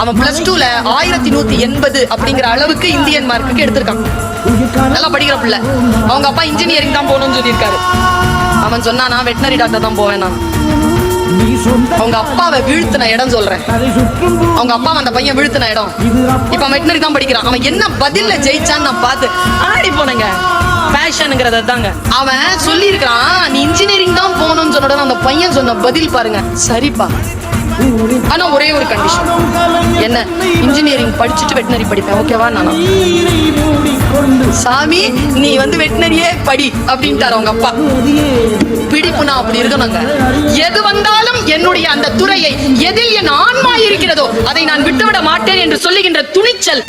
அவன் +2ல 1180 அப்படிங்கிற அளவுக்கு இந்தியன் மார்க்குக்கு எடுத்திருக்கான். நல்லா படிக்கிற பிள்ளை. அவங்க அப்பா இன்ஜினியரிங் தான் போகணும்னு சொல்லியிருக்காரு. அவன் சொன்னா நான் வெட்டினரி டாக்டர் தான் போவேன். நான் அவங்க அப்பாவை வீழ்த்தின இடம் சொல்றேன். அவங்க அப்பா அந்த பையன் வீழ்த்தின இடம். இப்ப வெட்டினரி தான் படிக்கிறான். அவன் என்ன பதில்ல ஜெயிச்சான்னு நான் பார்த்து ஆடி போனேங்க. பேஷனுங்கிறத தாங்க அவன் சொல்லி இருக்கான். நீ இன்ஜினியரிங் தான் போகணும்னு சொன்ன அந்த பையன் சொன்ன பதில் பாருங்க. சரிப்பா, ஆனா ஒரே ஒரு கண்டிஷன். என்ன? இன்ஜினியரிங் படிச்சுட்டு வெட்டினரி படிப்பேன், ஓகேவா? நானா சாமி நீ வெட்டினரியே படி அப்படின்ட்டாரு அவங்க அப்பா. பிடிப்புனா அப்படி இருக்கணுங்க. எது வந்தாலும் என்னுடைய அந்த துறையை, எதில் என் ஆன்மா இருக்கிறதோ அதை நான் விட்டுவிட மாட்டேன் என்று சொல்லுகின்ற துணிச்சல்.